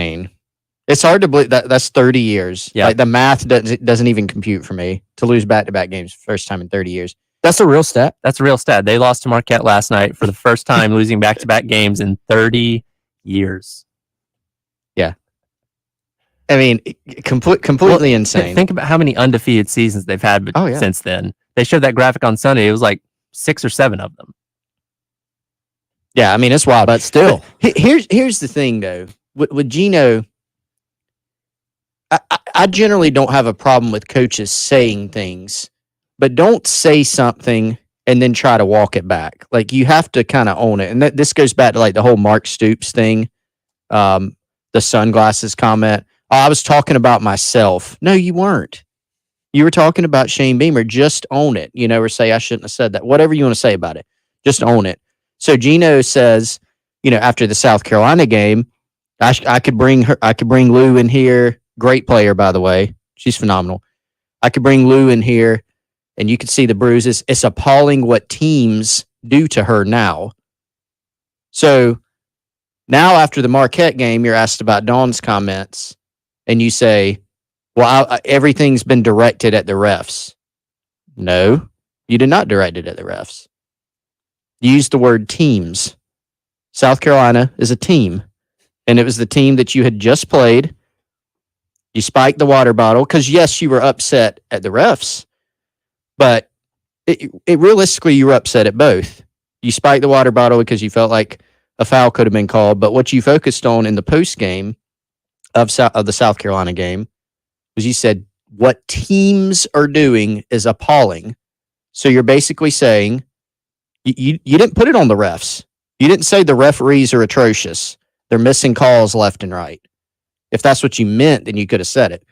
insane. It's hard to believe that's 30 years. Yeah. Like the math doesn't even compute for me to lose back-to-back games first time in 30 years. That's a real stat. That's a real stat. They lost to Marquette last night for the first time, losing back-to-back games in 30 years. Yeah. I mean, completely insane. Think about how many undefeated seasons they've had since then. They showed that graphic on Sunday. It was like 6 or 7 of them. Yeah, I mean, it's wild. But still. But here's the thing, though. With Gino, I generally don't have a problem with coaches saying things, but don't say something and then try to walk it back. Like, you have to kind of own it. And this goes back to, like, the whole Mark Stoops thing, the sunglasses comment. Oh, I was talking about myself. No, you weren't. You were talking about Shane Beamer. Just own it, or say, I shouldn't have said that. Whatever you want to say about it, just own it. So Gino says, after the South Carolina game, I could bring Lou in here. Great player, by the way. She's phenomenal. I could bring Lou in here, and you could see the bruises. It's appalling what teams do to her now. So now after the Marquette game, you're asked about Dawn's comments, and you say, well, everything's been directed at the refs. No, you did not direct it at the refs. You used the word teams. South Carolina is a team, and it was the team that you had just played. You spiked the water bottle because, yes, you were upset at the refs, but it realistically, you were upset at both. You spiked the water bottle because you felt like a foul could have been called, but what you focused on in the post game of the South Carolina game was you said what teams are doing is appalling. So you're basically saying you didn't put it on the refs. You didn't say the referees are atrocious. They're missing calls left and right. If that's what you meant, then you could have said it.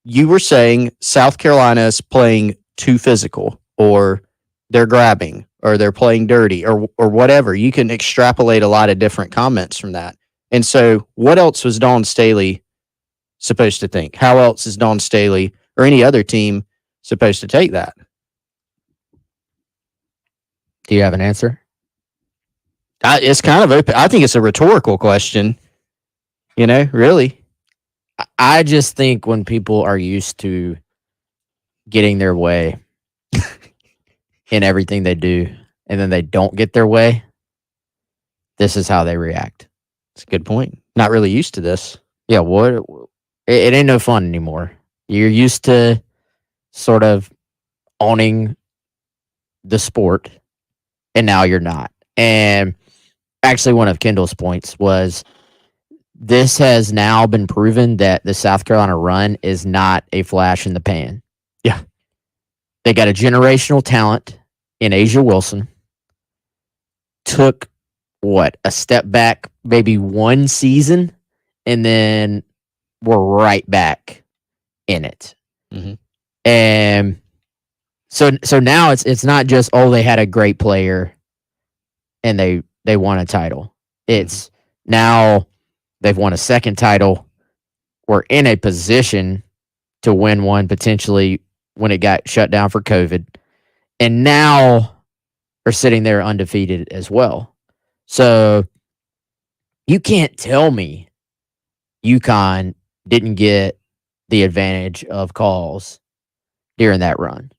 You were saying South Carolina is playing too physical, or they're grabbing, or they're playing dirty, or whatever. You can extrapolate a lot of different comments from that. And so what else was Dawn Staley supposed to think? How else is Dawn Staley or any other team supposed to take that? Do you have an answer? It's kind of open. I think it's a rhetorical question. Really. I just think when people are used to getting their way in everything they do, and then they don't get their way, this is how they react. That's a good point. Not really used to this. Yeah, it ain't no fun anymore. You're used to sort of owning the sport, and now you're not. And actually, one of Kendall's points was this has now been proven that the South Carolina run is not a flash in the pan. Yeah. They got a generational talent in Asia Wilson. Took, a step back, maybe one season, and then we're right back in it. Mm-hmm. And so now it's not just, they had a great player and they won a title. It's now they've won a second title. We're in a position to win one potentially when it got shut down for COVID. And now they're sitting there undefeated as well. So you can't tell me UConn didn't get the advantage of calls during that run.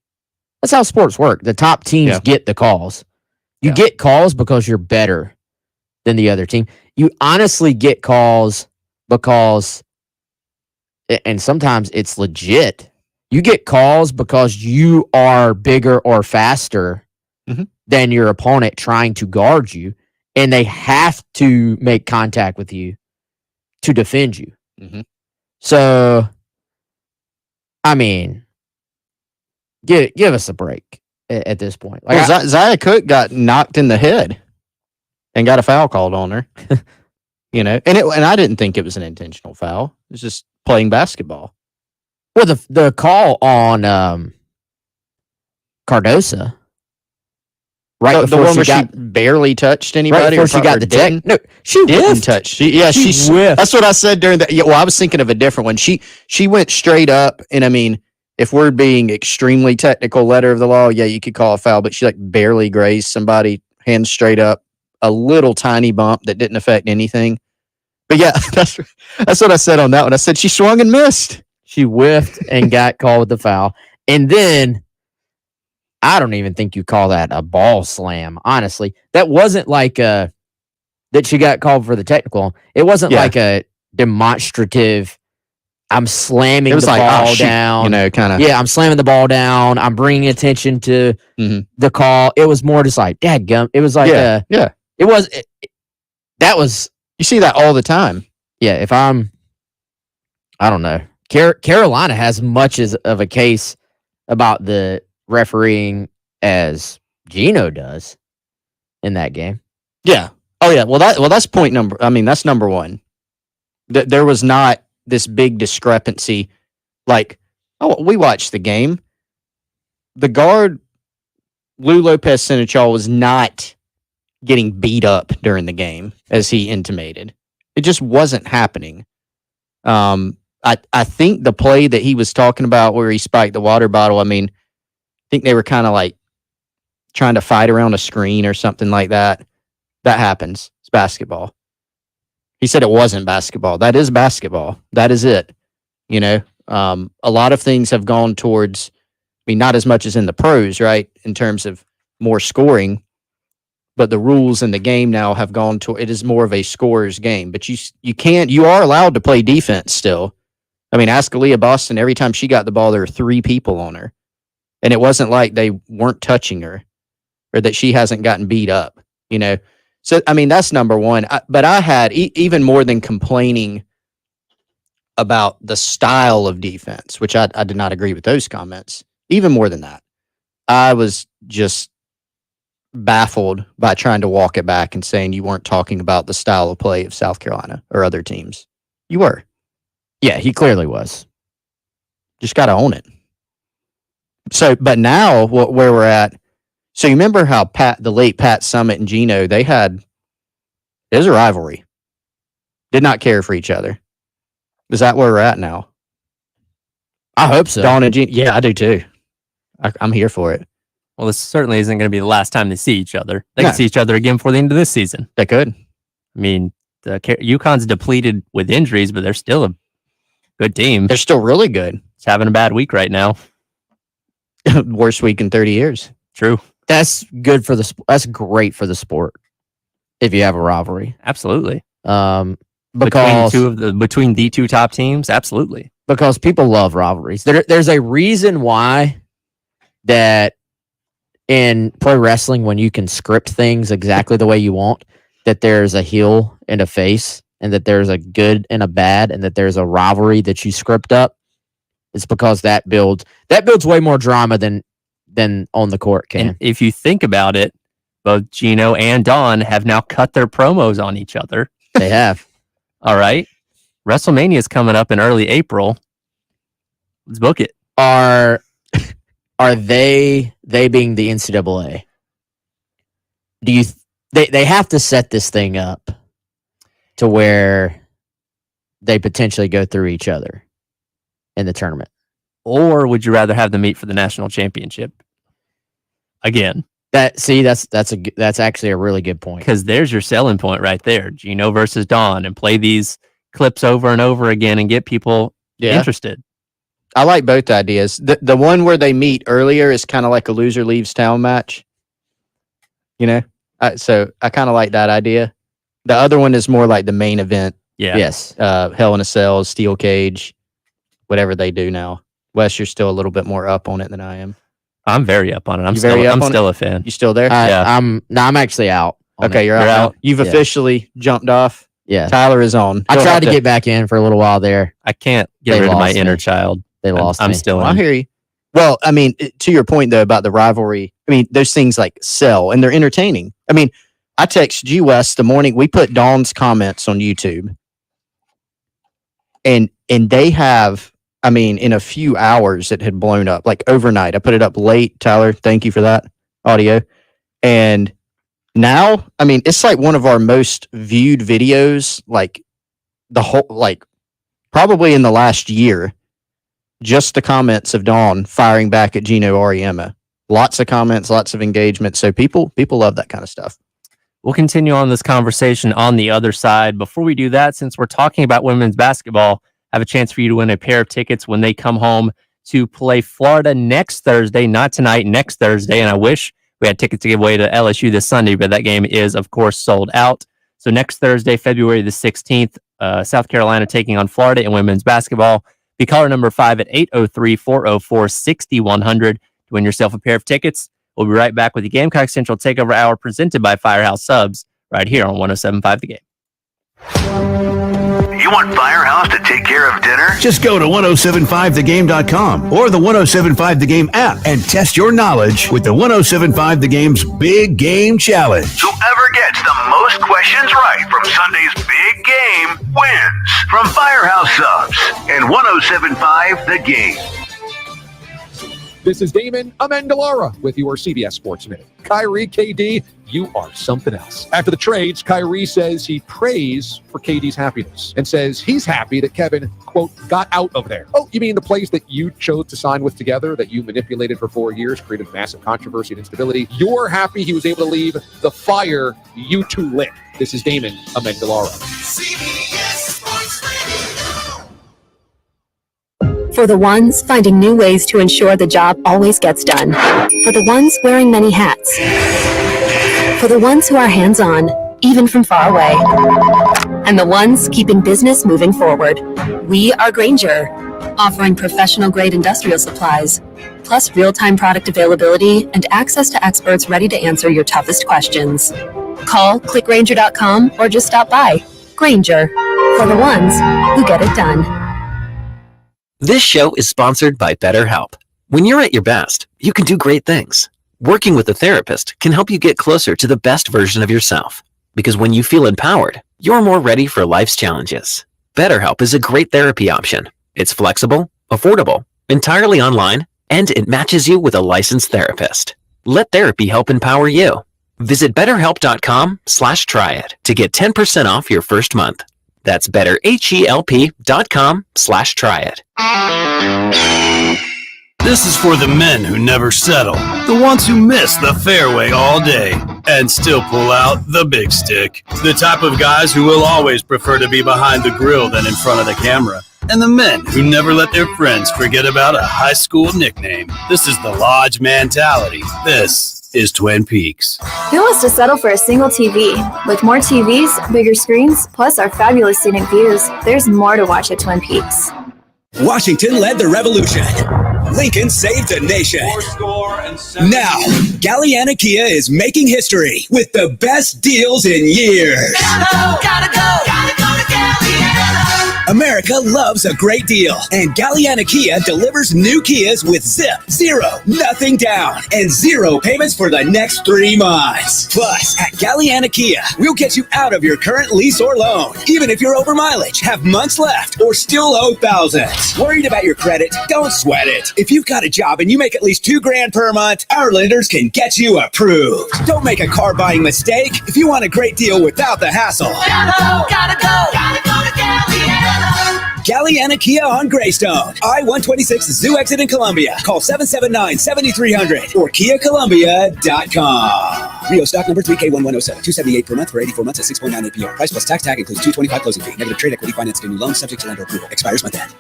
That's how sports work. The top teams get the calls. You get calls because you're better than the other team. You honestly get calls because, and sometimes it's legit, you get calls because you are bigger or faster than your opponent trying to guard you, and they have to make contact with you to defend you. Mm-hmm. So, I mean, give us a break at this point. Like, Zaya Cook got knocked in the head and got a foul called on her. And I didn't think it was an intentional foul. It was just playing basketball. Well, the call on Cardosa, right the one where she barely touched anybody, right before she got the tech. No, she didn't touch. She whiffed. That's what I said during that. Yeah, well, I was thinking of a different one. She went straight up, and I mean, if we're being extremely technical, letter of the law, yeah, you could call a foul, but she barely grazed somebody, hands straight up, a little tiny bump that didn't affect anything. But yeah, that's what I said on that one. I said she swung and missed. She whiffed and got called with the foul. And then I don't even think you call that a ball slam, honestly. That wasn't like that she got called for the technical. It wasn't like a demonstrative, I'm slamming the ball down. You know, kind of. Yeah, I'm slamming the ball down. I'm bringing attention to the call. It was more just like, dadgum. It was like, yeah. That was. You see that all the time. Yeah, I don't know. Carolina has much of a case about the refereeing as Gino does in that game. Yeah. Oh yeah. Well, that's point number. I mean, that's number one. There was not this big discrepancy. Like, we watched the game. The guard, Lou Lopez Senechal, was not getting beat up during the game, as he intimated. It just wasn't happening. I think the play that he was talking about where he spiked the water bottle, I mean, I think they were kind of like trying to fight around a screen or something like that. That happens. It's basketball. He said it wasn't basketball. That is basketball. That is it. You know, a lot of things have gone towards, I mean, not as much as in the pros, right? In terms of more scoring, but the rules in the game now have gone to, it is more of a scorer's game, but you are allowed to play defense still. I mean, ask Aaliyah Boston, every time she got the ball, there were 3 people on her. And it wasn't like they weren't touching her or that she hasn't gotten beat up, you know? So, I mean, that's number one. But I had, even more than complaining about the style of defense, which I did not agree with those comments, even more than that, I was just baffled by trying to walk it back and saying you weren't talking about the style of play of South Carolina or other teams. You were. Yeah, he clearly was. Just got to own it. So, but now where we're at, so you remember how the late Pat Summitt and Gino, it was a rivalry. Did not care for each other. Is that where we're at now? I hope so. Dawn and Gino, yeah, I do too. I'm here for it. Well, this certainly isn't going to be the last time they see each other. They can see each other again before the end of this season. They could. I mean, the UConn's depleted with injuries, but they're still a good team. They're still really good. It's having a bad week right now. Worst week in 30 years. True. That's good for that's great for the sport if you have a rivalry. Absolutely. Because between the 2 top teams, absolutely. Because people love rivalries. There's a reason why that in pro wrestling, when you can script things exactly the way you want, that there's a heel and a face, and that there's a good and a bad, and that there's a rivalry that you script up. It's because that builds way more drama than on the court can. And if you think about it, both Gino and Dawn have now cut their promos on each other. They have. All right. WrestleMania is coming up in early April. Let's book it. Are they being the NCAA? They have to set this thing up to where they potentially go through each other in the tournament? Or would you rather have them meet for the national championship again? That's actually a really good point. Because there's your selling point right there. Gino versus Dawn, and play these clips over and over again and get people interested. I like both ideas. The one where they meet earlier is kind of like a loser leaves town match. You know? So I kind of like that idea. The other one is more like the main event. Yeah. Yes. Hell in a Cell, Steel Cage, whatever they do now. Wes, you're still a little bit more up on it than I am. I'm very up on it. I'm still a fan. You still there? I'm actually out. Okay, you're out. You've officially jumped off. Yeah. Tyler is on. I tried to get back in for a little while there. I can't get rid of my inner child. They lost I'm me. still in. I hear you. Well, I mean, to your point, though, about the rivalry, I mean, those things like sell, and they're entertaining. I mean, I text G West the morning. We put Dawn's comments on YouTube. And they have, I mean, in a few hours, it had blown up, like overnight. I put it up late. Tyler, thank you for that audio. And now, I mean, it's like one of our most viewed videos, like the whole, like probably in the last year. Just the comments of Dawn firing back at Gino Auriemma. Lots of comments, lots of engagement. So people love that kind of stuff. We'll continue on this conversation on the other side. Before we do that, since we're talking about women's basketball, I have a chance for you to win a pair of tickets when they come home to play Florida next Thursday, not tonight, next Thursday. And I wish we had tickets to give away to LSU this Sunday, but that game is, of course, sold out. So next Thursday, February the 16th, South Carolina taking on Florida in women's basketball. Be caller number 5 at 803-404-6100 to win yourself a pair of tickets. We'll be right back with the Gamecock Central Takeover Hour presented by Firehouse Subs right here on 107.5 The Game. You want Firehouse to take care of dinner? Just go to 1075thegame.com or the 1075 The Game app and test your knowledge with the 1075 The Game's Big Game Challenge. Whoever gets the most questions right from Sunday's big game wins. From Firehouse Subs and 1075 The Game. This is Damon Amendolara with your CBS Sports Minute. Kyrie, KD, you are something else. After the trades, Kyrie says he prays for KD's happiness and says he's happy that Kevin, quote, got out of there. Oh, you mean the place that you chose to sign with together, that you manipulated for 4 years, created massive controversy and instability? You're happy he was able to leave the fire you two lit. This is Damon Amendolara. CBS Sports Radio. For the ones finding new ways to ensure the job always gets done. For the ones wearing many hats. For the ones who are hands-on, even from far away. And the ones keeping business moving forward. We are Grainger, offering professional-grade industrial supplies, plus real-time product availability and access to experts ready to answer your toughest questions. Call, click Grainger.com, or just stop by. Grainger, for the ones who get it done. This show is sponsored by BetterHelp. When you're at your best, you can do great things. Working with a therapist can help you get closer to the best version of yourself. Because when you feel empowered, you're more ready for life's challenges. BetterHelp is a great therapy option. It's flexible, affordable, entirely online, and it matches you with a licensed therapist. Let therapy help empower you. Visit BetterHelp.com/tryit to get 10% off your first month. That's BetterHelp.com/tryit. This is for the men who never settle, the ones who miss the fairway all day and still pull out the big stick, the type of guys who will always prefer to be behind the grill than in front of the camera, and the men who never let their friends forget about a high school nickname. This is the Lodge mentality. This is Twin Peaks. Who wants to settle for a single TV? With more TVs, bigger screens, plus our fabulous scenic views, there's more to watch at Twin Peaks. Washington led the revolution. Lincoln saved the nation. Now, Galliana Kia is making history with the best deals in years. Gotta go to Galliana. America loves a great deal, and Galliana Kia delivers new Kias with zip, zero, nothing down, and zero payments for the next 3 months. Plus, at Galliana Kia, we'll get you out of your current lease or loan, even if you're over mileage, have months left, or still owe thousands. Worried about your credit? Don't sweat it. If you've got a job and you make at least $2,000 per month, our lenders can get you approved. Don't make a car buying mistake. If you want a great deal without the hassle, Gotta go to Galliana. Galliana Kia on Greystone, I-126 Zoo Exit in Columbia. Call 779-7300 or KiaColumbia.com. Rio stock number 3K1107, $278 per month for 84 months at 6.9 APR. Price plus tax tag includes $225 closing fee. Negative trade equity financed in new loan subject to lender approval. Expires month end.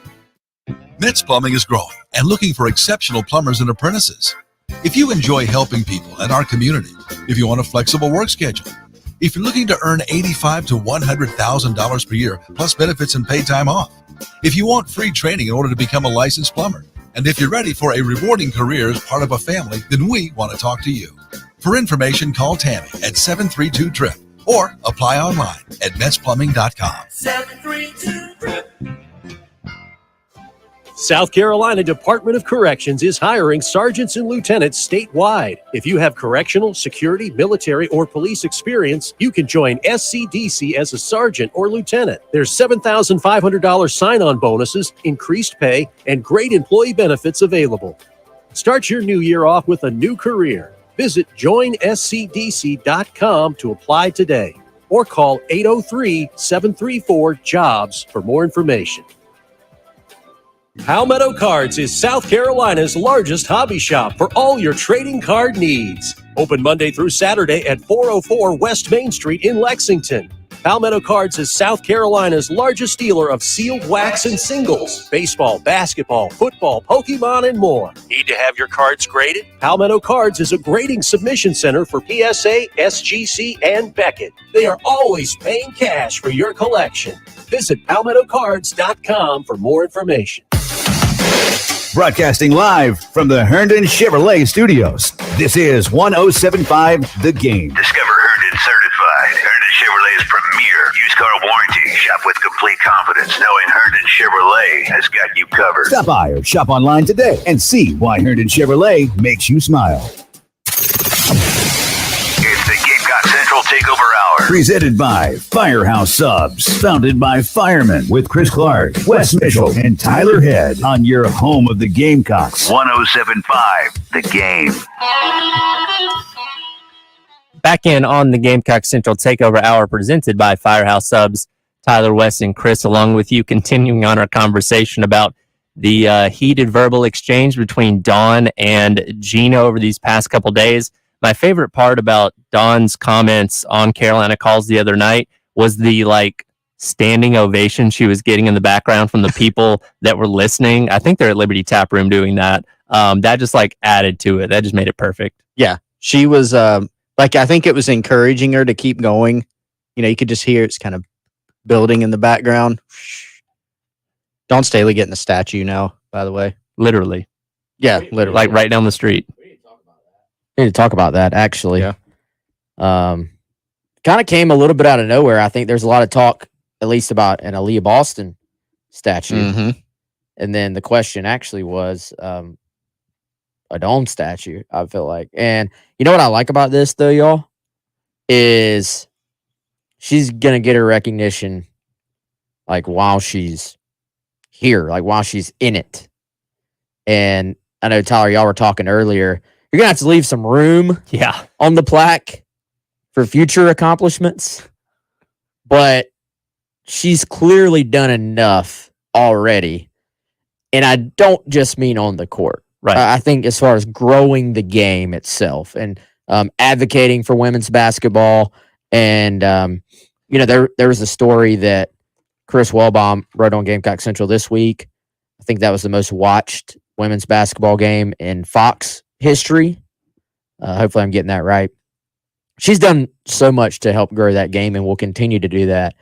Metz Plumbing is growing and looking for exceptional plumbers and apprentices. If you enjoy helping people in our community, if you want a flexible work schedule, if you're looking to earn $85,000 to $100,000 per year, plus benefits and paid time off, if you want free training in order to become a licensed plumber, and if you're ready for a rewarding career as part of a family, then we want to talk to you. For information, call Tammy at 732-TRIP or apply online at MetzPlumbing.com. 732-TRIP. South Carolina Department of Corrections is hiring sergeants and lieutenants statewide. If you have correctional, security, military, or police experience, you can join SCDC as a sergeant or lieutenant. There's $7,500 sign-on bonuses, increased pay, and great employee benefits available. Start your new year off with a new career. Visit joinscdc.com to apply today or call 803-734-JOBS for more information. Palmetto Cards is South Carolina's largest hobby shop for all your trading card needs. Open Monday through Saturday at 404 West Main Street in Lexington. Palmetto Cards is South Carolina's largest dealer of sealed wax and singles, baseball, basketball, football, Pokemon, and more. Need to have your cards graded? Palmetto Cards is a grading submission center for PSA, SGC, and Beckett. They are always paying cash for your collection. Visit PalmettoCards.com for more information. Broadcasting live from the Herndon Chevrolet Studios. This is 1075 The Game. Discover Herndon Certified, Herndon Chevrolet's premier used car warranty. Shop with complete confidence knowing Herndon Chevrolet has got you covered. Stop by or shop online today and see why Herndon Chevrolet makes you smile. It's the Gamecock Central Takeover Hour. Presented by Firehouse Subs. Founded by firemen with Chris Clark, Wes Mitchell, and Tyler Head on your home of the Gamecocks. 1075 The Game. Back in on the Gamecock Central Takeover Hour presented by Firehouse Subs. Tyler, Wes, and Chris along with you, continuing on our conversation about the heated verbal exchange between Dawn and Gina over these past couple days. My favorite part about Dawn's comments on Carolina Calls the other night was the standing ovation she was getting in the background from the people that were listening. I think they're at Liberty Tap Room doing that. That just added to it. That just made it perfect. Yeah, she was I think it was encouraging her to keep going. You know, you could just hear it's kind of building in the background. Dawn Staley getting a statue now, by the way. Literally. Yeah, literally. Right down the street. We need to talk about that, actually. Yeah. Kind of came a little bit out of nowhere. I think there's a lot of talk, at least about an Aaliyah Boston statue. Mm-hmm. And then the question actually was a Dawn statue, I feel like. And you know what I like about this, though, y'all? Is she's going to get her recognition while she's here, while she's in it. And I know, Tyler, y'all were talking earlier. You're going to have to leave some room on the plaque for future accomplishments. But she's clearly done enough already. And I don't just mean on the court. Right. I think as far as growing the game itself and advocating for women's basketball. And, there was a story that Chris Wellbaum wrote on Gamecock Central this week. I think that was the most watched women's basketball game in Fox history. Hopefully I'm getting that right. She's done so much to help grow that game and will continue to do that.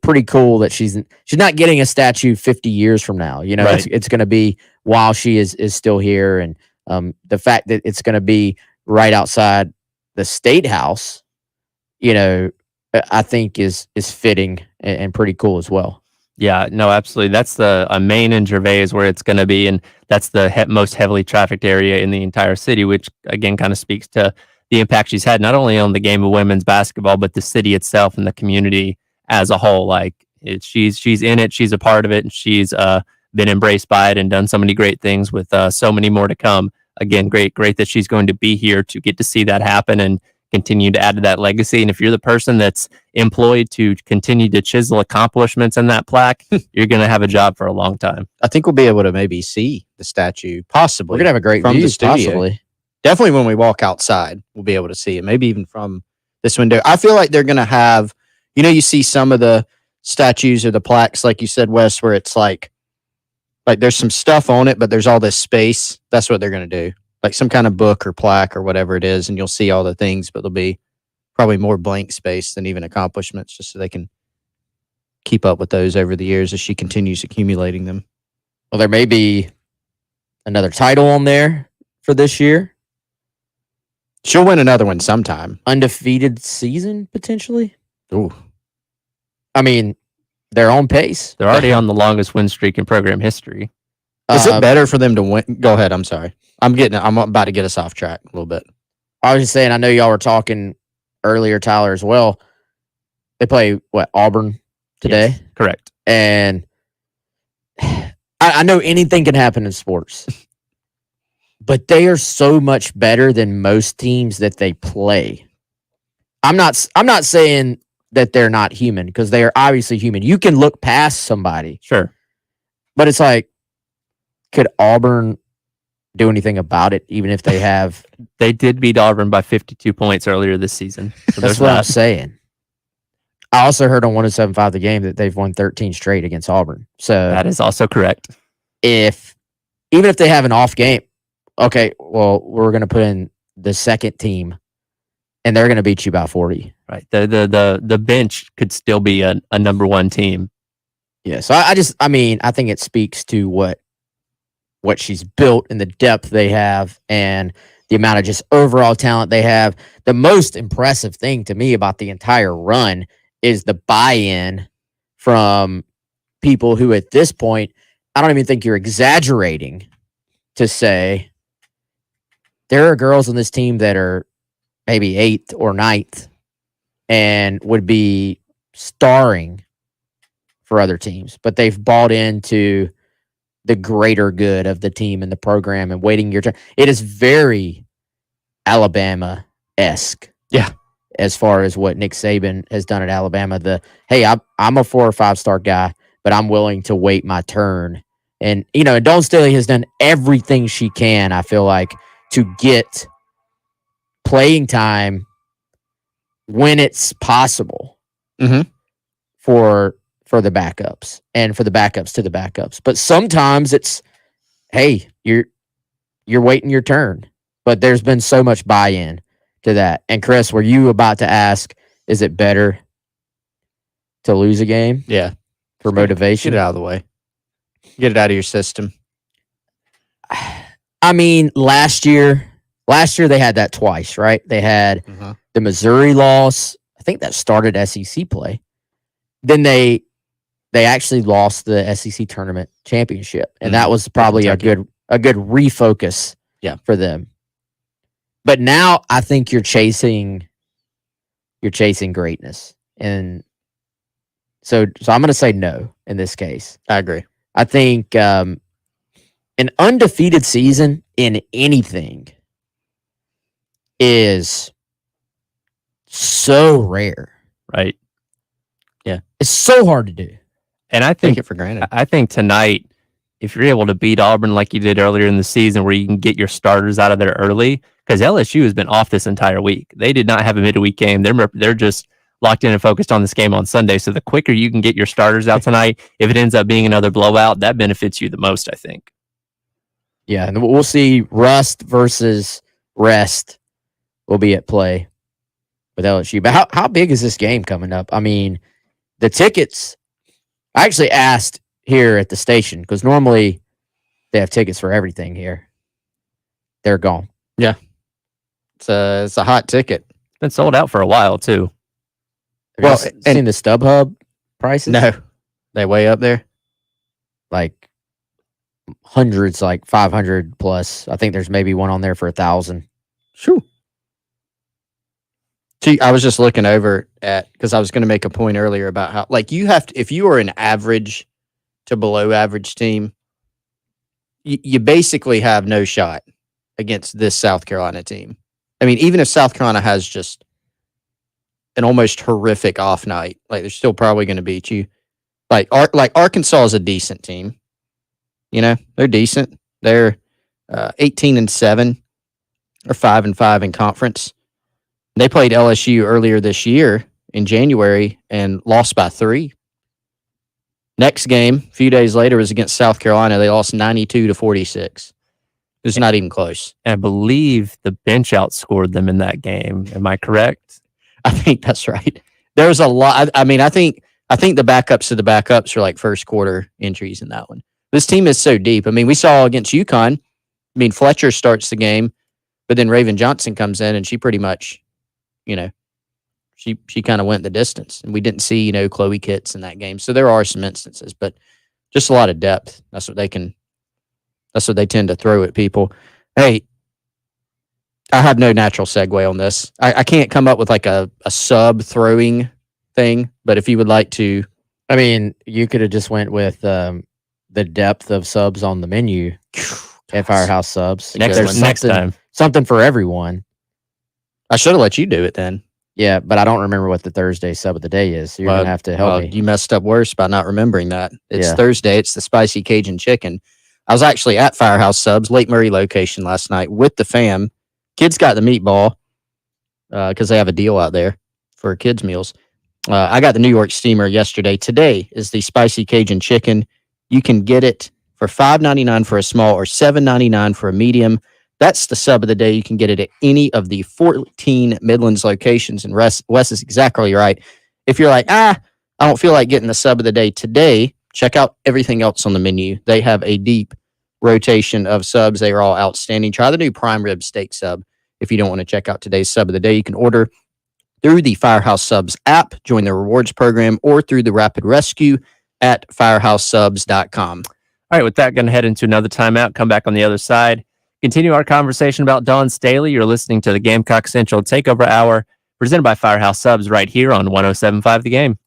Pretty cool that she's not getting a statue 50 years from now. Right. It's going to be while she is still here. And the fact that it's going to be right outside the State House, I think is fitting and pretty cool as well. Yeah, no, absolutely. That's the Main and Gervais where it's going to be, and that's the most heavily trafficked area in the entire city, which again kind of speaks to the impact she's had not only on the game of women's basketball, but the city itself and the community as a whole. She's in it, she's a part of it, and she's been embraced by it and done so many great things with so many more to come. Again, great that she's going to be here to get to see that happen and continue to add to that legacy. And if you're the person that's employed to continue to chisel accomplishments in that plaque, you're going to have a job for a long time. I think we'll be able to maybe see the statue, possibly. We're going to have a great from view, the studio. possibly. Definitely when we walk outside, we'll be able to see it, maybe even from this window. I feel like they're going to have, you see some of the statues or the plaques, like you said, Wes, where it's like there's some stuff on it, but there's all this space. That's what they're going to do. Like some kind of book or plaque or whatever it is, and you'll see all the things, but there'll be probably more blank space than even accomplishments, just so they can keep up with those over the years as she continues accumulating them. Well, there may be another title on there for this year. She'll win another one sometime. Undefeated season, potentially. Ooh. I mean, they're on pace. They're already on the longest win streak in program history. Is it better for them to win? Go ahead. I'm sorry. I'm about to get us off track a little bit. I was just saying, I know y'all were talking earlier, Tyler, as well. They play, Auburn today? Yes, correct. And I know anything can happen in sports, but they are so much better than most teams that they play. I'm not saying that they're not human, because they are obviously human. You can look past somebody. Sure. But it's like, could Auburn do anything about it, even if they have? They did beat Auburn by 52 points earlier this season. So That's what I'm saying. I also heard on 107.5 The Game that they've won 13 straight against Auburn. So that is also correct. Even if they have an off game, okay, well, we're going to put in the second team, and they're going to beat you by 40. Right. The bench could still be a number one team. Yeah. So I think it speaks to what she's built and the depth they have and the amount of just overall talent they have. The most impressive thing to me about the entire run is the buy-in from people who at this point, I don't even think you're exaggerating to say there are girls on this team that are maybe 8th or 9th and would be starring for other teams, but they've bought into the greater good of the team and the program and waiting your turn. It is very Alabama-esque. Yeah. As far as what Nick Saban has done at Alabama, hey, I'm a 4 or 5-star guy, but I'm willing to wait my turn. And, Dawn Staley has done everything she can, I feel like, to get playing time when it's possible for the backups and for the backups to the backups. But sometimes it's, hey, you're waiting your turn. But there's been so much buy-in to that. And Chris, were you about to ask, is it better to lose a game? Yeah. For motivation? Get it out of the way. Get it out of your system. I mean, last year they had that twice, right? They had the Missouri loss. I think that started SEC play. Then they actually lost the SEC tournament championship, and that was probably a good refocus for them. But now I think you're chasing greatness. And so I'm going to say no in this case. I agree. I think an undefeated season in anything is so rare. Right. Yeah. It's so hard to do. And I think take it for granted. I think tonight, if you're able to beat Auburn like you did earlier in the season, where you can get your starters out of there early, because LSU has been off this entire week. They did not have a midweek game. They're just locked in and focused on this game on Sunday. So the quicker you can get your starters out tonight, if it ends up being another blowout, that benefits you the most, I think. Yeah, and we'll see rust versus rest will be at play with LSU. But how big is this game coming up? I mean, the tickets, I actually asked here at the station, because normally they have tickets for everything here. They're gone. Yeah. It's a hot ticket. It's been sold out for a while, too. Have you seen the StubHub prices? No. They way up there? Like hundreds, like 500 plus. I think there's maybe one on there for 1,000. Sure. See, I was just looking over at, because I was going to make a point earlier about how, like, you have to, if you are an average to below average team, you basically have no shot against this South Carolina team. I mean, even if South Carolina has just an almost horrific off night, like, they're still probably going to beat you. Like Arkansas is a decent team. They're decent. They're 18-7 or 5-5 in conference. They played LSU earlier this year in January and lost by 3. Next game, a few days later, was against South Carolina. They lost 92-46. It's not even close. I believe the bench outscored them in that game. Am I correct? I think that's right. There's a lot. I mean, I think the backups of the backups are like first quarter entries in that one. This team is so deep. I mean, we saw against UConn. I mean, Fletcher starts the game, but then Raven Johnson comes in and she pretty much, she kind of went the distance. And we didn't see, Chloe Kitts in that game. So there are some instances, but just a lot of depth. That's what they tend to throw at people. Hey, I have no natural segue on this. I can't come up with like a sub throwing thing, but if you would like to. I mean, you could have just went with the depth of subs on the menu at Firehouse Subs. Next time. Something for everyone. I should have let you do it then. Yeah, but I don't remember what the Thursday sub of the day is. So you're going to have to help me. You messed up worse by not remembering that. It's Thursday. It's the spicy Cajun chicken. I was actually at Firehouse Subs, Lake Murray location last night with the fam. Kids got the meatball because they have a deal out there for kids' meals. I got the New York steamer yesterday. Today is the spicy Cajun chicken. You can get it for $5.99 for a small or $7.99 for a medium. That's the sub of the day. You can get it at any of the 14 Midlands locations. And Wes is exactly right. If you're like, I don't feel like getting the sub of the day today, check out everything else on the menu. They have a deep rotation of subs. They are all outstanding. Try the new prime rib steak sub. If you don't want to check out today's sub of the day, you can order through the Firehouse Subs app, join the rewards program, or through the Rapid Rescue at firehousesubs.com. All right, with that, going to head into another timeout, come back on the other side. Continue our conversation about Dawn Staley. You're listening to the Gamecock Central Takeover Hour, presented by Firehouse Subs right here on 107.5 The Game.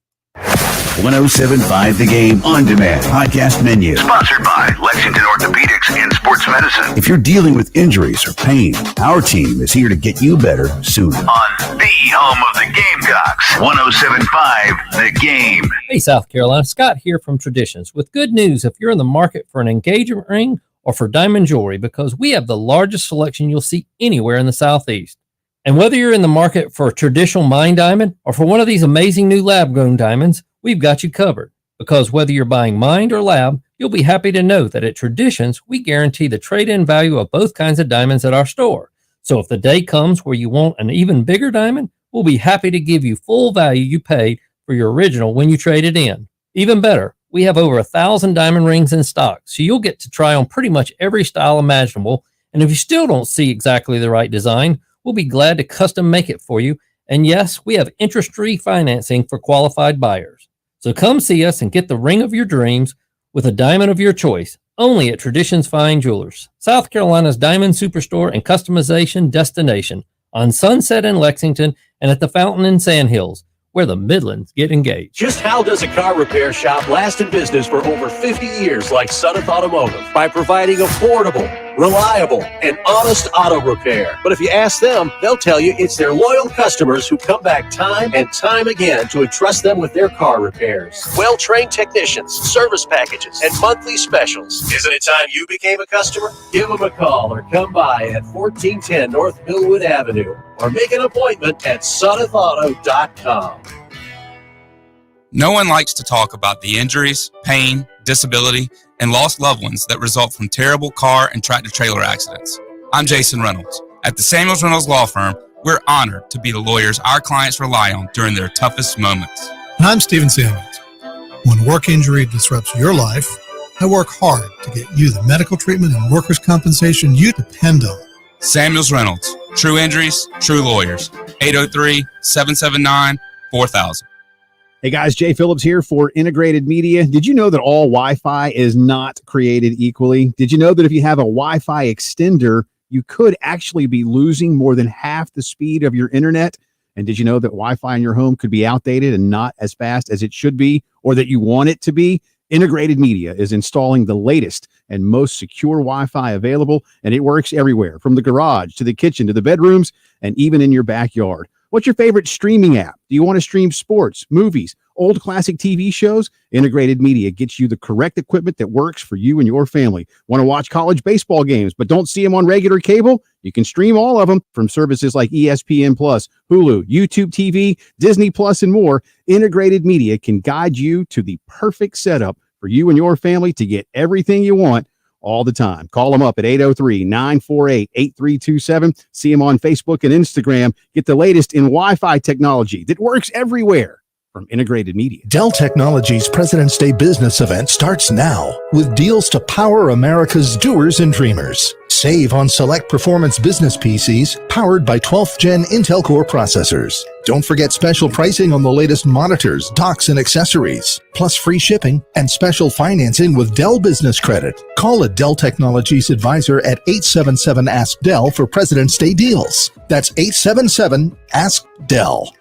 107.5 The Game on demand podcast menu. Sponsored by Lexington Orthopedics and Sports Medicine. If you're dealing with injuries or pain, our team is here to get you better sooner. On the home of the Gamecocks, 107.5 The Game. Hey, South Carolina, Scott here from Traditions with good news if you're in the market for an engagement ring or for diamond jewelry, because we have the largest selection you'll see anywhere in the Southeast. And whether you're in the market for a traditional mine diamond or for one of these amazing new lab-grown diamonds, we've got you covered. Because whether you're buying mined or lab, you'll be happy to know that at Traditions, we guarantee the trade-in value of both kinds of diamonds at our store. So if the day comes where you want an even bigger diamond, we'll be happy to give you full value you paid for your original when you trade it in. Even better, we have over 1,000 diamond rings in stock, so you'll get to try on pretty much every style imaginable. And if you still don't see exactly the right design, we'll be glad to custom make it for you. And yes, we have interest-free financing for qualified buyers. So come see us and get the ring of your dreams with a diamond of your choice, only at Traditions Fine Jewelers, South Carolina's diamond superstore and customization destination, on Sunset in Lexington and at the Fountain in Sand Hills, where the Midlands get engaged. Just how does a car repair shop last in business for over 50 years like Sunneth Automotive? By providing affordable, reliable, and honest auto repair. But if you ask them, they'll tell you it's their loyal customers who come back time and time again to entrust them with their car repairs. Well-trained technicians, service packages, and monthly specials. Isn't it time you became a customer? Give them a call or come by at 1410 North Millwood Avenue or make an appointment at sunnethauto.com. No one likes to talk about the injuries, pain, disability, and lost loved ones that result from terrible car and tractor-trailer accidents. I'm Jason Reynolds. At the Samuels Reynolds Law Firm, we're honored to be the lawyers our clients rely on during their toughest moments. And I'm Stephen Samuels. When a work injury disrupts your life, I work hard to get you the medical treatment and workers' compensation you depend on. Samuels Reynolds. True injuries, true lawyers. 803-779-4000. Hey guys, Jay Phillips here for Integrated Media. Did you know that all Wi-Fi is not created equally? Did you know that if you have a Wi-Fi extender, you could actually be losing more than half the speed of your internet? And did you know that Wi-Fi in your home could be outdated and not as fast as it should be, or that you want it to be? Integrated Media is installing the latest and most secure Wi-Fi available, and it works everywhere, from the garage to the kitchen to the bedrooms and even in your backyard. What's your favorite streaming app? Do you want to stream sports, movies, old classic TV shows? Integrated Media gets you the correct equipment that works for you and your family. Want to watch college baseball games but don't see them on regular cable? You can stream all of them from services like ESPN+, Hulu, YouTube TV, Disney+, and more. Integrated Media can guide you to the perfect setup for you and your family to get everything you want all the time. Call them up at 803-948-8327. See them on Facebook and Instagram. Get the latest in Wi-Fi technology that works everywhere from Integrated Media. Dell Technologies President's Day business event starts now with deals to power America's doers and dreamers. Save on select performance business PCs powered by 12th Gen Intel Core processors. Don't forget special pricing on the latest monitors, docks, and accessories, plus free shipping and special financing with Dell Business Credit. Call a Dell Technologies advisor at 877-ASK-DELL for President's Day deals. That's 877-ASK-DELL.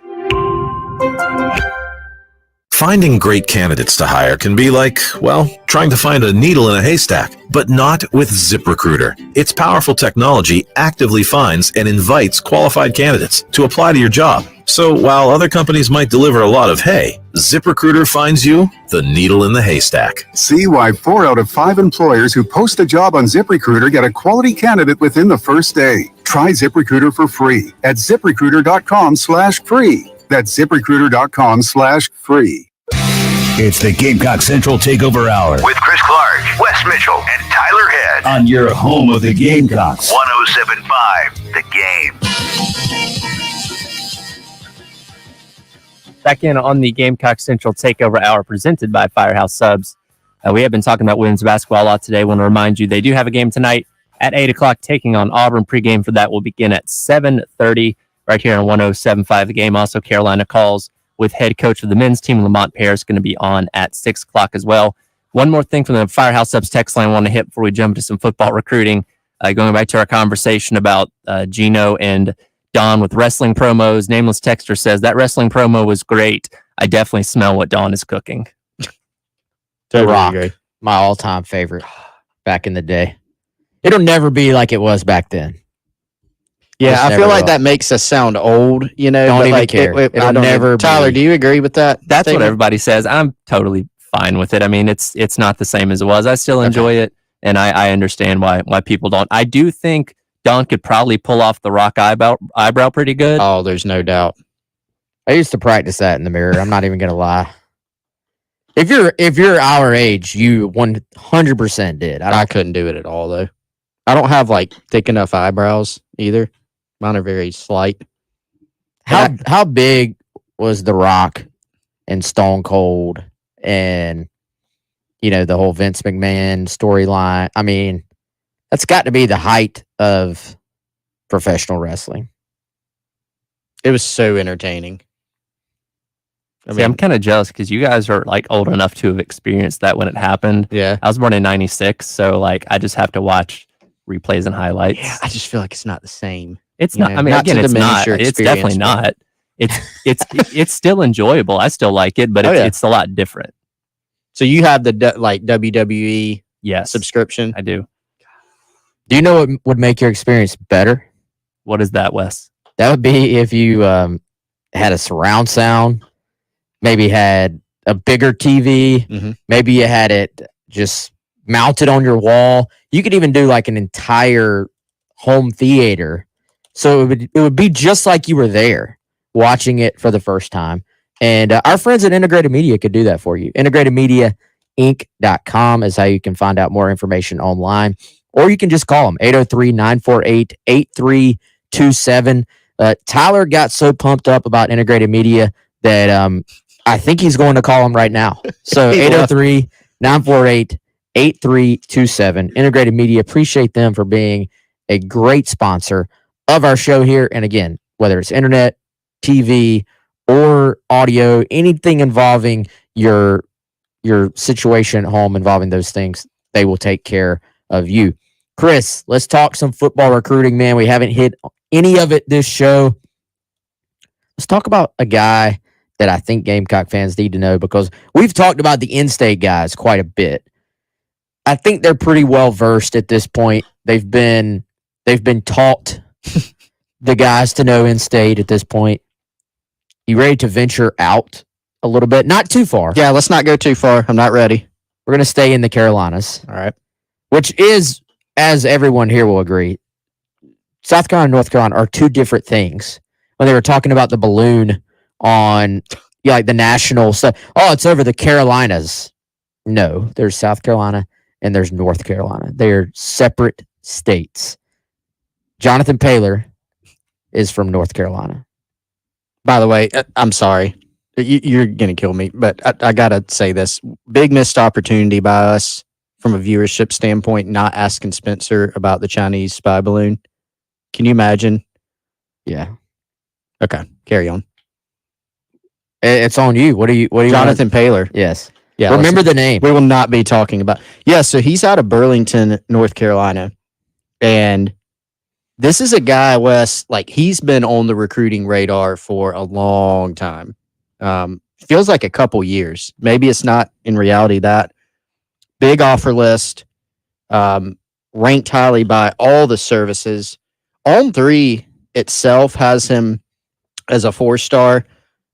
Finding great candidates to hire can be like, well, trying to find a needle in a haystack, but not with ZipRecruiter. Its powerful technology actively finds and invites qualified candidates to apply to your job. So while other companies might deliver a lot of hay, ZipRecruiter finds you the needle in the haystack. See why 4 out of 5 employers who post a job on ZipRecruiter get a quality candidate within the first day. Try ZipRecruiter for free at ZipRecruiter.com/free. That's ZipRecruiter.com/free. It's the Gamecock Central Takeover Hour With Chris Clark, Wes Mitchell, and Tyler Head. on your home of the Gamecocks. 107.5 The Game. Back in on the Gamecock Central Takeover Hour presented by Firehouse Subs. We have been talking about women's basketball a lot today. I want to remind you they do have a game tonight at 8 o'clock taking on Auburn. Pregame for that will begin at 7:30 right here on 107.5 The Game. Also, Carolina Calls with head coach of the men's team, Lamont Paris, going to be on at 6 o'clock as well. One more thing from the Firehouse Subs text line I want to hit before we jump to some football recruiting. Going back to our conversation about Gino and Don with wrestling promos. Nameless Texter says, that wrestling promo was great. I definitely smell what Don is cooking. The Rock, my all-time favorite back in the day. It'll never be like it was back then. Yeah, I feel like that makes us sound old, you know. Don't but even like, care. I It'll don't never know. Tyler, be. do you agree with that? That's statement? what everybody says. I'm totally fine with it. I mean, it's not the same as it was. I still enjoy it, and I understand why people don't. I do think Don could probably pull off the Rock eyebrow pretty good. Oh, there's no doubt. I used to practice that in the mirror. I'm not even gonna lie. If you're our age, you 100% did. I couldn't do it at all though. I don't have like thick enough eyebrows either. Mine are very slight. How big was The Rock and Stone Cold and the whole Vince McMahon storyline? I mean, that's got to be the height of professional wrestling. It was so entertaining. I'm kind of jealous because you guys are like old enough to have experienced that when it happened. Yeah. I was born in 96, so like I just have to watch replays and highlights. Yeah, I just feel like it's not the same. It's not. I mean, again, it's not. It's definitely not. It's still enjoyable. I still like it, but it's a lot different. So you have the WWE subscription? I do. Do you know what would make your experience better? What is that, Wes? That would be if you had a surround sound, maybe had a bigger TV, maybe you had it just mounted on your wall. You could even do like an entire home theater. So it would be just like you were there watching it for the first time. And our friends at Integrated Media could do that for you. IntegratedMediaInc.com is how you can find out more information online. Or you can just call them, 803-948-8327. Tyler got so pumped up about Integrated Media that I think he's going to call them right now. So 803-948-8327. Integrated Media, appreciate them for being a great sponsor of our show here. And again, whether it's internet, TV, or audio, anything involving your situation at home involving those things, they will take care of you. Chris, let's talk some football recruiting, man. We haven't hit any of it this show. Let's talk about a guy that I think Gamecock fans need to know, because we've talked about the in-state guys quite a bit. I think they're pretty well versed at this point. They've been taught the guys to know in-state at this point. You ready to venture out a little bit? Not too far. Yeah, let's not go too far. I'm not ready. We're going to stay in the Carolinas. All right. Which is, as everyone here will agree, South Carolina and North Carolina are two different things. When they were talking about the balloon on like the national stuff, it's over the Carolinas. No, there's South Carolina and there's North Carolina. They're separate states. Jonathan Paylor is from North Carolina. By the way, I'm sorry. You're going to kill me, but I got to say this. Big missed opportunity by us from a viewership standpoint, not asking Spencer about the Chinese spy balloon. Can you imagine? Yeah. Okay, carry on. It's on you. What do you Jonathan Paylor. Yes. Yeah. Remember the name. We will not be talking about. Yeah, so he's out of Burlington, North Carolina. And this is a guy, Wes, like he's been on the recruiting radar for a long time. feels like a couple years. Maybe it's not in reality that. Big offer list, ranked highly by all the services. On3 itself has him as a 4-star,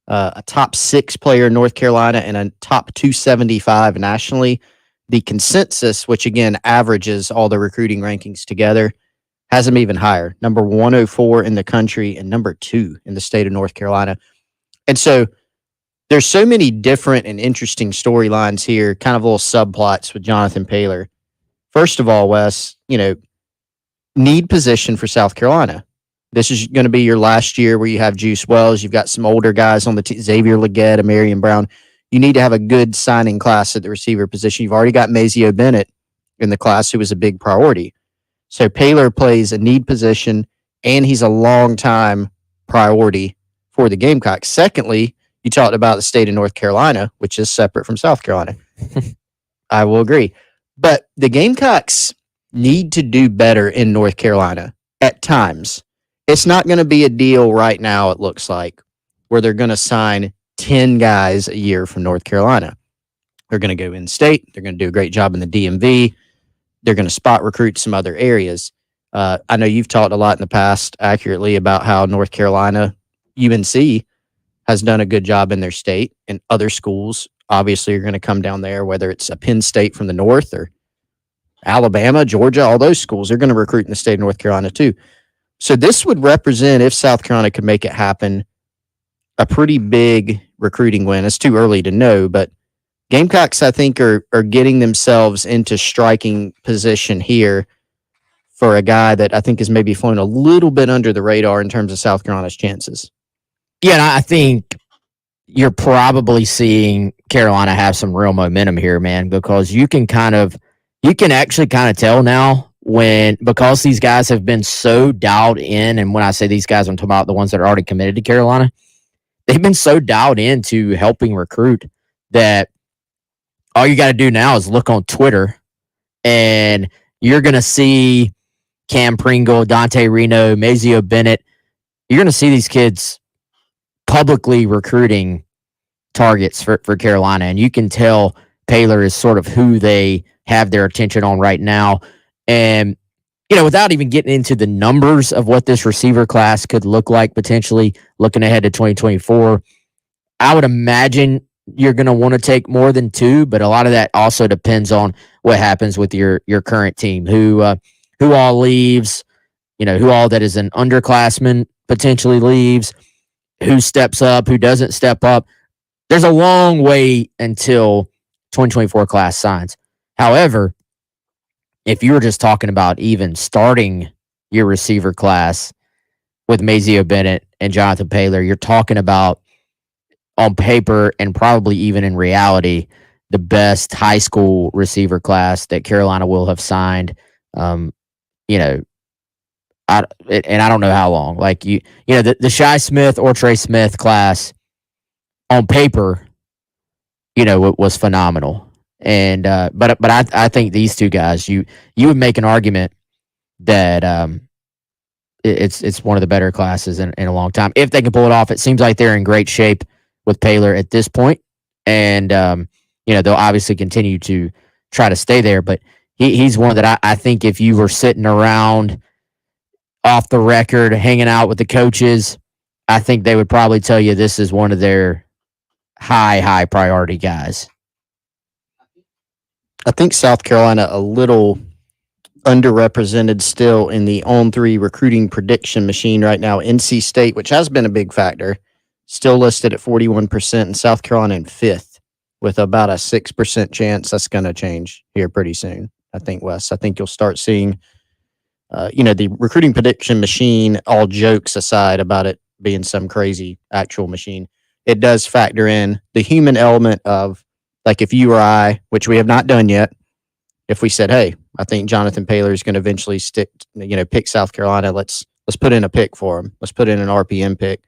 a top 6 player in North Carolina, and a top 275 nationally. The consensus, which again averages all the recruiting rankings together, has him even higher. Number 104 in the country and number 2 in the state of North Carolina. And so there's so many different and interesting storylines here, kind of little subplots with Jonathan Paylor. First of all, Wes, need position for South Carolina. This is going to be your last year where you have Juice Wells. You've got some older guys on the team, Xavier Legette, Amarian Brown. You need to have a good signing class at the receiver position. You've already got Mazio Bennett in the class, who was a big priority. So Paylor plays a need position, and he's a long-time priority for the Gamecocks. Secondly, you talked about the state of North Carolina, which is separate from South Carolina. I will agree. But the Gamecocks need to do better in North Carolina at times. It's not going to be a deal right now, it looks like, where they're going to sign 10 guys a year from North Carolina. They're going to go in-state. They're going to do a great job in the DMV. They're going to spot recruit some other areas. I know you've talked a lot in the past accurately about how North Carolina, UNC, has done a good job in their state, and other schools obviously are going to come down there, whether it's a Penn State from the north or Alabama, Georgia, all those schools are going to recruit in the state of North Carolina too. So this would represent, if South Carolina could make it happen, a pretty big recruiting win. It's too early to know, but Gamecocks, I think, are getting themselves into striking position here for a guy that I think has maybe flown a little bit under the radar in terms of South Carolina's chances. Yeah, and I think you're probably seeing Carolina have some real momentum here, man, because you can actually kind of tell now because these guys have been so dialed in, and when I say these guys, I'm talking about the ones that are already committed to Carolina. They've been so dialed into helping recruit that all you got to do now is look on Twitter, and you're going to see Cam Pringle, Dante Reno, Mazio Bennett. You're going to see these kids publicly recruiting targets for Carolina, and you can tell Paylor is sort of who they have their attention on right now. And, without even getting into the numbers of what this receiver class could look like potentially looking ahead to 2024, I would imagine you're going to want to take more than 2, but a lot of that also depends on what happens with your current team, who all leaves, who all that is an underclassman potentially leaves, who steps up, who doesn't step up. There's a long way until 2024 class signs. However, if you were just talking about even starting your receiver class with Mazio Bennett and Jonathan Paylor, you're talking about, on paper and probably even in reality, the best high school receiver class that Carolina will have signed. I don't know how long. Like the Shy Smith or Trey Smith class on paper, it was phenomenal. And but I think these two guys, you would make an argument that it's one of the better classes in a long time if they can pull it off. It seems like they're in great shape with Paylor at this point, and they'll obviously continue to try to stay there. But he's one that I think if you were sitting around off the record, hanging out with the coaches, I think they would probably tell you this is one of their high priority guys. I think South Carolina a little underrepresented still in the On3 recruiting prediction machine right now. NC State, which has been a big factor, still listed at 41%, and South Carolina in 5th with about a 6% chance. That's going to change here pretty soon, I think, Wes. I think you'll start seeing the recruiting prediction machine, all jokes aside about it being some crazy actual machine, it does factor in the human element of, like, if you or I, which we have not done yet, if we said, hey, I think Jonathan Paylor is going to eventually pick South Carolina, let's put in a pick for him. Let's put in an RPM pick.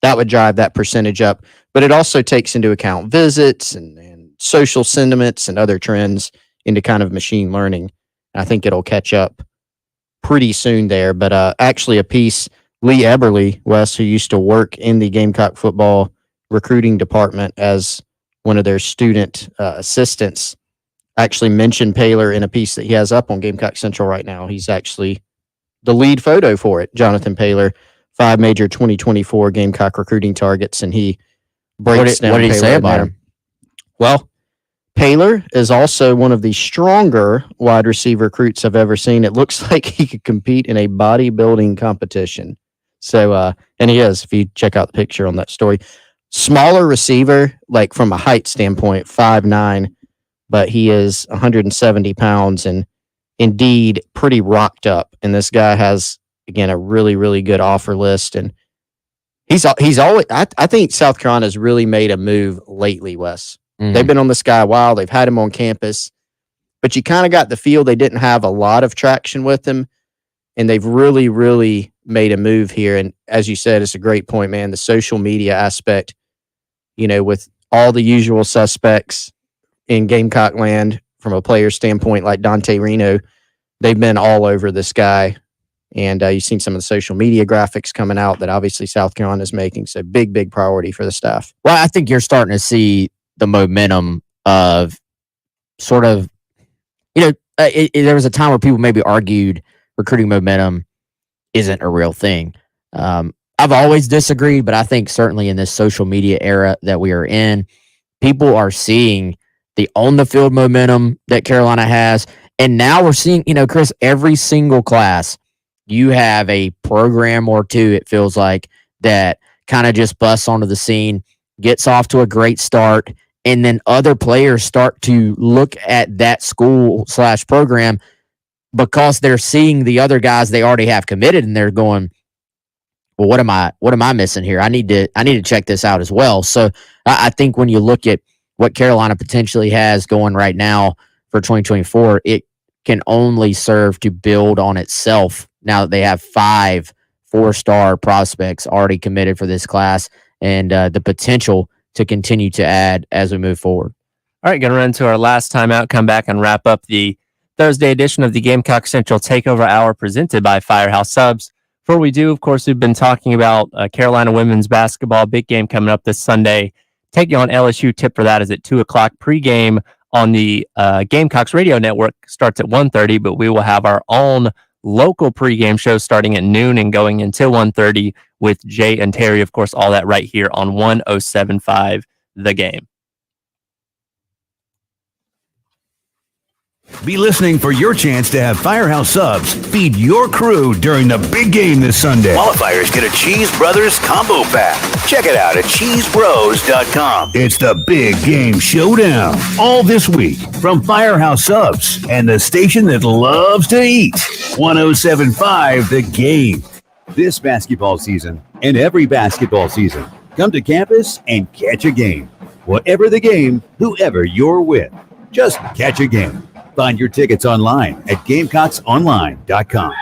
That would drive that percentage up. But it also takes into account visits and social sentiments and other trends into kind of machine learning. I think it'll catch up pretty soon there. But actually a piece, Lee Eberly, Wes, who used to work in the Gamecock football recruiting department as one of their student assistants, actually mentioned Paler in a piece that he has up on Gamecock Central right now. He's actually the lead photo for it. Jonathan Paler, 5 major 2024 Gamecock recruiting targets, and he breaks down. What did he Paler say in about there. him? Well, Paler is also one of the stronger wide receiver recruits I've ever seen. It looks like he could compete in a bodybuilding competition. So, and he is, if you check out the picture on that story. Smaller receiver, like from a height standpoint, 5'9", but he is 170 pounds and indeed pretty rocked up. And this guy has, again, a really, really good offer list. And he's always, I think South Carolina's really made a move lately, Wes. They've been on this guy a while. They've had him on campus, but you kind of got the feel they didn't have a lot of traction with him, and they've really, really made a move here. And as you said, it's a great point, man. The social media aspect, with all the usual suspects in Gamecock land from a player standpoint, like Dante Reno, they've been all over this guy. And you've seen some of the social media graphics coming out that obviously South Carolina is making. So big, big priority for the staff. Well, I think you're starting to see the momentum of sort of, there was a time where people maybe argued recruiting momentum isn't a real thing. I've always disagreed, but I think certainly in this social media era that we are in, people are seeing the on-the-field momentum that Carolina has. And now we're seeing, Chris, every single class, you have a program or two, it feels like, that kind of just busts onto the scene, gets off to a great start, and then other players start to look at that school/program because they're seeing the other guys they already have committed, and they're going, well, what am I missing here? I need to check this out as well. So I think when you look at what Carolina potentially has going right now for 2024, it can only serve to build on itself now that they have 5 4-star prospects already committed for this class, and the potential to continue to add as we move forward. All right, going to run to our last timeout, come back and wrap up the Thursday edition of the Gamecock Central Takeover Hour presented by Firehouse Subs. Before we do, of course, we've been talking about Carolina women's basketball, big game coming up this Sunday. Take you on LSU. Tip for that is at 2 o'clock. Pregame on the Gamecocks radio network starts at 1:30, but we will have our own local pregame show starting at noon and going until 1:30 with Jay and Terry. Of course, all that right here on 107.5 The Game. Be listening for your chance to have Firehouse Subs feed your crew during the big game this Sunday. Qualifiers get a Cheese Brothers combo pack. Check it out at cheesebros.com. It's the Big Game Showdown all this week from Firehouse Subs and the station that loves to eat, 107.5 The Game. This basketball season and every basketball season, come to campus and catch a game. Whatever the game, whoever you're with, just catch a game. Find your tickets online at GamecocksOnline.com.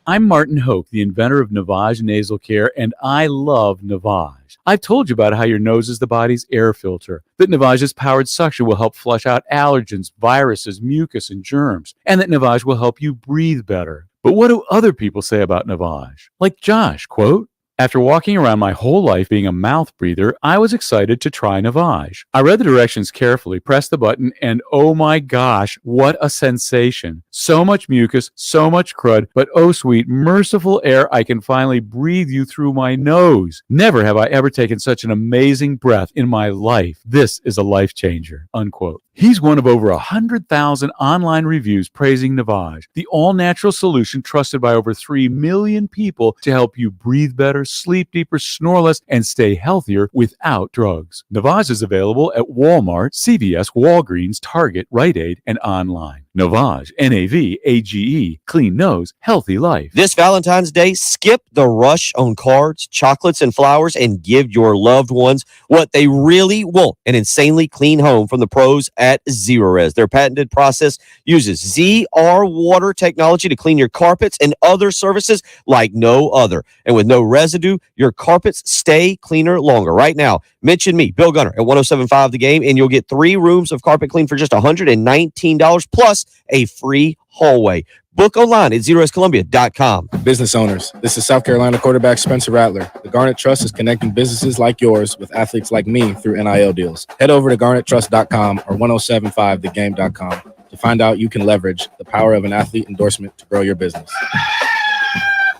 I'm Martin Hoke, the inventor of Navage Nasal Care, and I love Navage. I've told you about how your nose is the body's air filter, that Navage's powered suction will help flush out allergens, viruses, mucus, and germs, and that Navage will help you breathe better. But what do other people say about Navage? Like Josh, quote, "After walking around my whole life being a mouth breather, I was excited to try Navage. I read the directions carefully, pressed the button, and oh my gosh, what a sensation. So much mucus, so much crud, but oh sweet, merciful air I can finally breathe you through my nose. Never have I ever taken such an amazing breath in my life. This is a life changer," unquote. He's one of over 100,000 online reviews praising Navage, the all-natural solution trusted by over 3 million people to help you breathe better, sleep deeper, snore less, and stay healthier without drugs. Navage is available at Walmart, CVS, Walgreens, Target, Rite Aid, and online. Navage, Navage, clean nose, healthy life. This Valentine's Day, skip the rush on cards, chocolates, and flowers and give your loved ones what they really want, an insanely clean home from the pros at Zerorez. Their patented process uses ZR water technology to clean your carpets and other surfaces like no other. And with no residue, your carpets stay cleaner longer. Right now, mention me, Bill Gunner, at 107.5 The Game, and you'll get 3 rooms of carpet clean for just $119 plus a free hallway. Book online at zeroescolumbia.com. Business owners, this is South Carolina quarterback Spencer Rattler. The Garnet Trust is connecting businesses like yours with athletes like me through NIL deals. Head over to garnettrust.com or 1075thegame.com to find out you can leverage the power of an athlete endorsement to grow your business.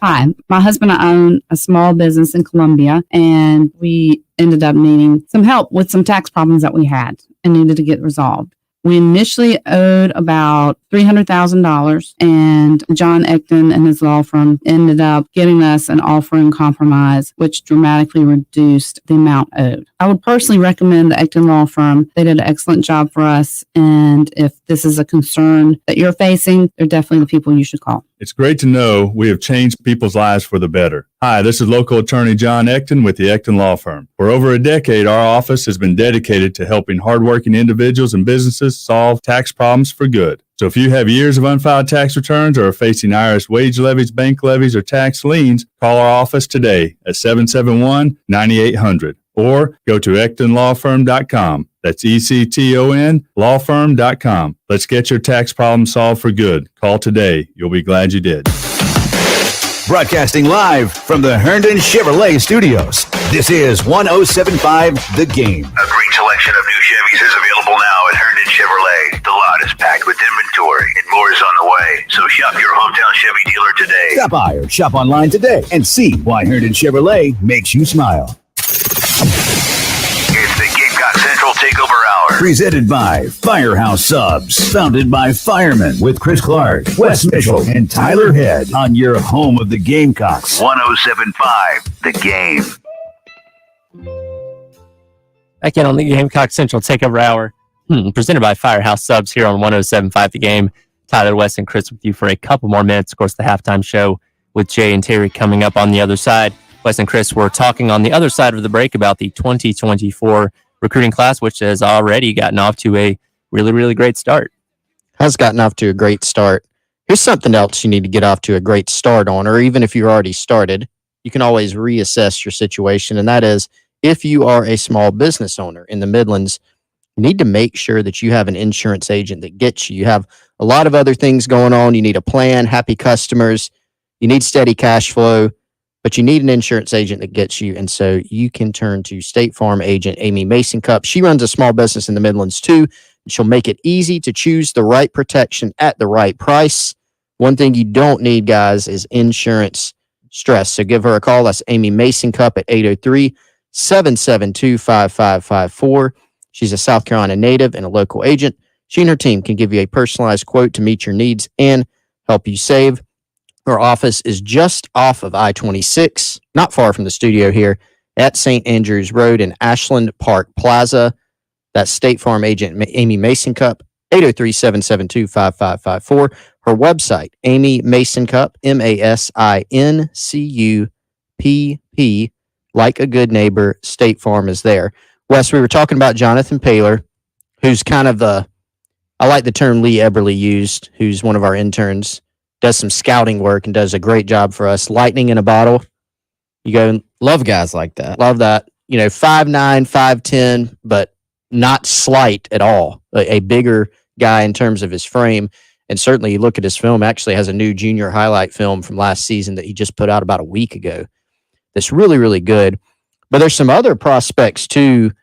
Hi, my husband and I own a small business in Columbia, and we ended up needing some help with some tax problems that we had and needed to get resolved. We initially owed about $300,000, and John Ecton and his law firm ended up giving us an offer in compromise, which dramatically reduced the amount owed. I would personally recommend the Ecton law firm. They did an excellent job for us, and if this is a concern that you're facing, they're definitely the people you should call. It's great to know we have changed people's lives for the better. Hi, this is local attorney John Ecton with the Ecton Law Firm. For over a decade, our office has been dedicated to helping hardworking individuals and businesses solve tax problems for good. So if you have years of unfiled tax returns or are facing IRS wage levies, bank levies, or tax liens, call our office today at 771-9800 or go to EctonLawFirm.com. That's ECTON lawfirm.com. Let's get your tax problem solved for good. Call today. You'll be glad you did. Broadcasting live from the Herndon Chevrolet Studios. This is 1075 The Game. A great selection of new Chevys is available now at Herndon Chevrolet. The lot is packed with inventory and more is on the way. So shop your hometown Chevy dealer today. Stop by or shop online today and see why Herndon Chevrolet makes you smile. It's the Gamecock Central Takeover Hour. Presented by Firehouse Subs. Founded by firemen with Chris Clark, Wes Mitchell, and Tyler Head on your home of the Gamecocks. 1075 The Game. Back in on the Gamecock Central Takeover Hour, presented by Firehouse Subs here on 1075 The Game. Tyler, Wes, and Chris with you for a couple more minutes. Of course, the halftime show with Jay and Terry coming up on the other side. Wes and Chris were talking on the other side of the break about the 2024 recruiting class, which has already gotten off to a really, really great start. Has gotten off to a great start. Here's something else you need to get off to a great start on, or even if you're already started, you can always reassess your situation, and that is if you are a small business owner in the Midlands, you need to make sure that you have an insurance agent that gets you. You have a lot of other things going on. You need a plan, happy customers, you need steady cash flow, but you need an insurance agent that gets you. And so you can turn to State Farm agent Amy Mason-Cupp. She runs a small business in the Midlands too, and she'll make it easy to choose the right protection at the right price. One thing you don't need, guys, is insurance stress. So give her a call. That's Amy Mason-Cupp at 803-772-5554. She's a South Carolina native and a local agent. She and her team can give you a personalized quote to meet your needs and help you save. Her office is just off of I-26, not far from the studio here at St. Andrews Road in Ashland Park Plaza. That's State Farm agent Amy Mason-Cupp, 803-772-5554. Her website, Amy Mason-Cupp, MASINCUPP, like a good neighbor, State Farm is there. Wes, we were talking about Jonathan Paylor, who's kind of I like the term Lee Eberly used, who's one of our interns, does some scouting work and does a great job for us. Lightning in a bottle. You go, love guys like that. Love that. 5'9", 5'10", but not slight at all. A bigger guy in terms of his frame. And certainly you look at his film, actually has a new junior highlight film from last season that he just put out about a week ago. That's really, really good. But there's some other prospects too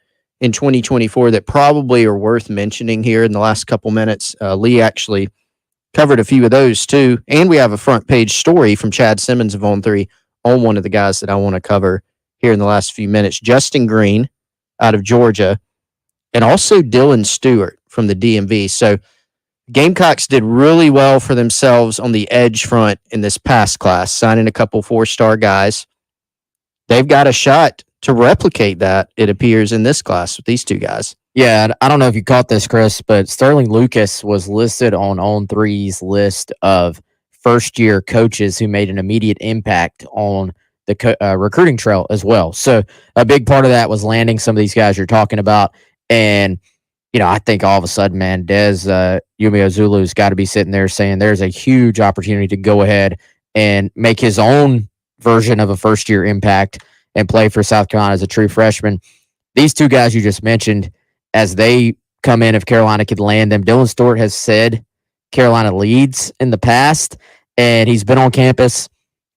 in 2024 that probably are worth mentioning here in the last couple minutes. Lee actually covered a few of those too. And we have a front page story from Chad Simmons of On 3 on one of the guys that I want to cover here in the last few minutes. Justin Green out of Georgia, and also Dylan Stewart from the DMV. So Gamecocks did really well for themselves on the edge front in this past class, signing a couple 4-star guys. They've got a shot to replicate that, it appears, in this class with these two guys. Yeah, I don't know if you caught this, Chris, but Sterling Lucas was listed on 3's list of first-year coaches who made an immediate impact on the recruiting trail as well. So a big part of that was landing some of these guys you're talking about. And, I think all of a sudden, man, Yumi Ozulu's got to be sitting there saying there's a huge opportunity to go ahead and make his own version of a first-year impact and play for South Carolina as a true freshman. These two guys you just mentioned, as they come in, if Carolina could land them, Dylan Stewart has said Carolina leads in the past, and he's been on campus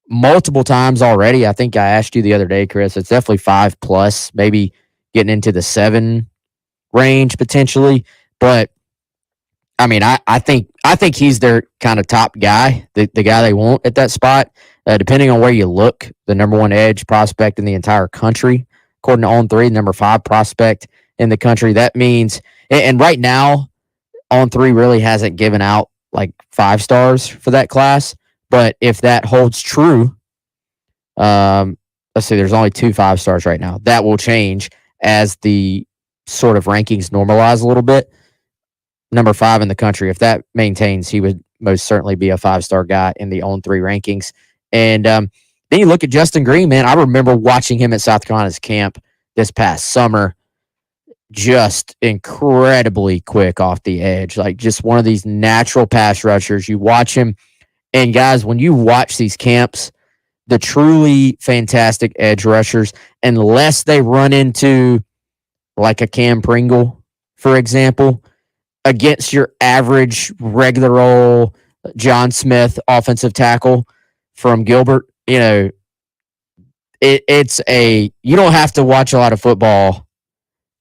multiple times already. I think I asked you the other day, Chris. It's definitely 5+, maybe getting into the 7 range potentially. But I mean, I think he's their kind of top guy, the guy they want at that spot. Depending on where you look, the number 1 edge prospect in the entire country, according to On3, number 5 prospect in the country. That means, and right now, On3 really hasn't given out like 5 stars for that class. But if that holds true, let's see, there's only 2 5 stars right now. That will change as the sort of rankings normalize a little bit. Number 5 in the country, if that maintains, he would most certainly be a 5-star guy in the On3 rankings. And then you look at Justin Green, man. I remember watching him at South Carolina's camp this past summer. Just incredibly quick off the edge, like just one of these natural pass rushers. You watch him, and guys, when you watch these camps, the truly fantastic edge rushers, unless they run into like a Cam Pringle, for example, against your average regular old John Smith offensive tackle from Gilbert, you know, you don't have to watch a lot of football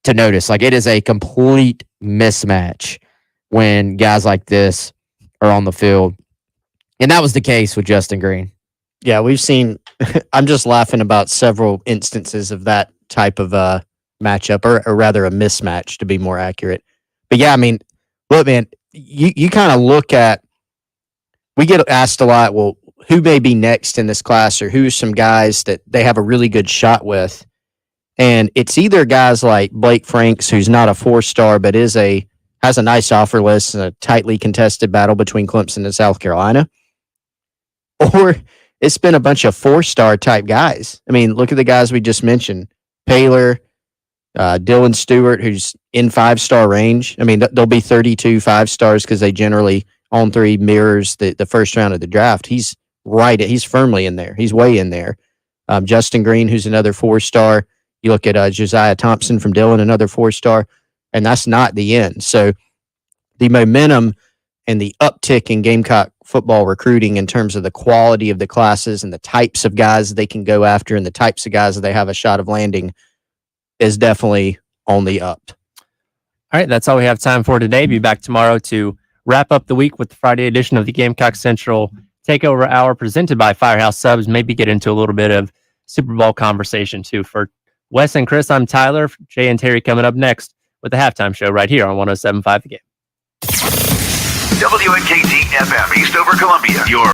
to notice. Like, it is a complete mismatch when guys like this are on the field. And that was the case with Justin Green. Yeah, we've seen, I'm just laughing about several instances of that type of matchup, or rather a mismatch to be more accurate. But yeah, I mean, look, man, you kind of look at, we get asked a lot, well, who may be next in this class, or who's some guys that they have a really good shot with. And it's either guys like Blake Franks, who's not a 4-star, but has a nice offer list and a tightly contested battle between Clemson and South Carolina, or it's been a bunch of 4-star type guys. I mean, look at the guys we just mentioned. Paylor, Dylan Stewart, who's in 5-star range. I mean, there'll be 32 5-stars because they generally, On3 mirrors the first round of the draft. He's firmly in there. He's way in there. Justin Green, who's another 4-star. You look at Josiah Thompson from Dillon, another 4-star, and that's not the end. So the momentum and the uptick in Gamecock football recruiting in terms of the quality of the classes and the types of guys they can go after and the types of guys that they have a shot of landing is definitely on the up. All right, that's all we have time for today. Be back tomorrow to wrap up the week with the Friday edition of the Gamecock Central Takeover Hour presented by Firehouse Subs. Maybe get into a little bit of Super Bowl conversation too. For Wes and Chris, I'm Tyler. Jay and Terry coming up next with the halftime show right here on 107.5 The Game. WNKT FM, Eastover, Columbia. Your